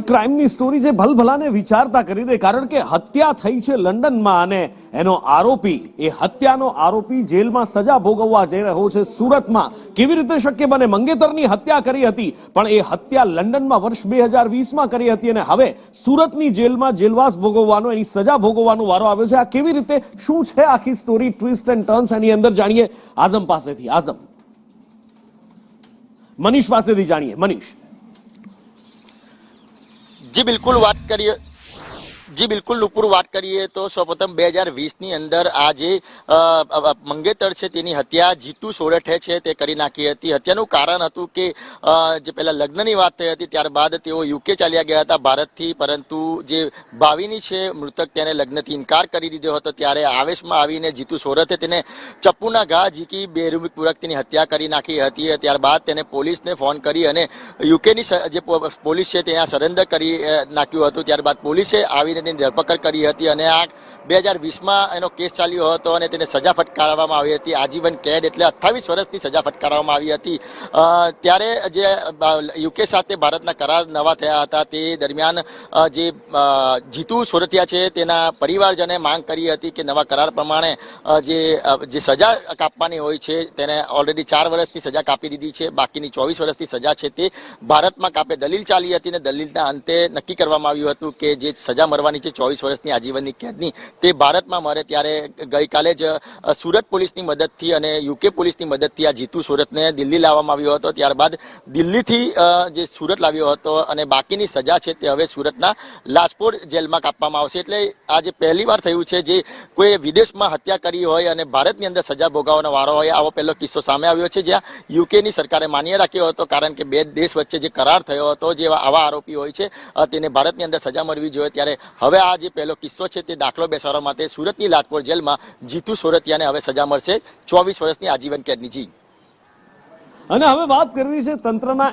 ક્રાઇમની story જે ભલભલાને વિચારતા કરી દે, કારણ કે હત્યા થઈ છે લંડનમાં અને એનો આરોપી, એ હત્યાનો આરોપી જેલમાં સજા ભોગવવા જઈ રહ્યો છે સુરતમાં. કેવી રીતે શક્ય બને? મંગેતરની હત્યા કરી હતી, પણ એ હત્યા લંડનમાં વર્ષ 2020માં કરી હતી અને હવે સુરતની જેલમાં જેલવાસ ભોગવવાનો, એની સજા ભોગવવાનો વારો આવ્યો છે. આ કેવી રીતે, શું છે આખી સ્ટોરી, ટ્વિસ્ટ એન્ડ ટર્ન્સ એની અંદર જાણીએ આઝમ પાસેથી. આઝમ, મનીષ પાસેથી જાણીએ. મનીષ. જી બિલકુલ નુપુર, વાત કરીએ તો સૌપ્રથમ 2020ની અંદર આ જે મંગેતર છે તેની હત્યા જીતુ સોરઠે છે તે કરી નાખી હતી. હત્યાનું કારણ હતું કે જે પહેલા લગ્નની વાત થઈ હતી, ત્યારબાદ તેઓ યુકે ચાલ્યા ગયા હતા ભારતથી, પરંતુ જે ભાવિની છે મૃતક, તેને લગ્નથી ઇનકાર કરી દીધો હતો. ત્યારે આવેશમાં આવીને જીતુ સોરઠે તેને ચપ્પુના ઘા ઝીકી બેરહમીપૂર્વક તેની હત્યા કરી નાખી હતી. ત્યારબાદ તેને પોલીસને ફોન કરી અને યુકેની જે પોલીસ છે ત્યાં સરેન્ડર કરી નાખ્યું હતું. ત્યારબાદ પોલીસે આવીને તેની ધરપકડ કરી હતી અને આ 2020માં એનો કેસ ચાલ્યો હતો અને તેને સજા ફટકારવામાં આવી હતી, આજીવન કેદ, એટલે 28 વર્ષની સજા ફટકારવામાં આવી હતી. ત્યારે જે યુકે સાથે ભારતના કરાર નવા થયા હતા, તે દરમિયાન જે જીતુ સોરઠિયા છે તેના પરિવારજને માંગ કરી હતી કે નવા કરાર પ્રમાણે જે સજા કાપવાની હોય છે તેને ઓલરેડી 4 વર્ષની સજા કાપી દીધી છે, બાકીની 24 વર્ષની સજા છે તે ભારતમાં કાપે. દલીલ ચાલી હતી અને દલીલના અંતે નક્કી કરવામાં આવ્યું હતું કે જે સજા મરવાની છે 24 વર્ષની આજીવનની કેદની, તે ભારતમાં મરે. ત્યારે ગઈકાલે જ સુરત પોલીસની મદદથી અને યુકે પોલીસની મદદથી આ જીતુ સોરઠને દિલ્હી લાવવામાં આવ્યો હતો. ત્યારબાદ દિલ્હીથી જે સુરત લાવ્યો હતો અને બાકીની સજા છે તે હવે સુરતના લાજપોર જેલમાં કાપવામાં આવશે. એટલે આજે પહેલી વાર થયું છે જે કોઈ વિદેશમાં હત્યા કરી હોય અને ભારતની અંદર સજા ભોગવવાનો વારો હોય. આવો પહેલો કિસ્સો સામે આવ્યો છે જ્યાં યુકેની સરકારે માન્ય રાખ્યો હતો, કારણ કે બે દેશ વચ્ચે જે કરાર થયો હતો, જે આવા આરોપી હોય છે તેને ભારતની અંદર સજા મળવી જોઈએ. ત્યારે હવે આ જે પહેલો કિસ્સો છે તે દાખલો બેસાડવા માટે સુરતની લાજપોર જેલમાં જીતુ સોરઠિયાને હવે સજા મળશે 24 વર્ષની આજીવન કેદની. જી, અને હવે વાત કરવી છે તંત્રના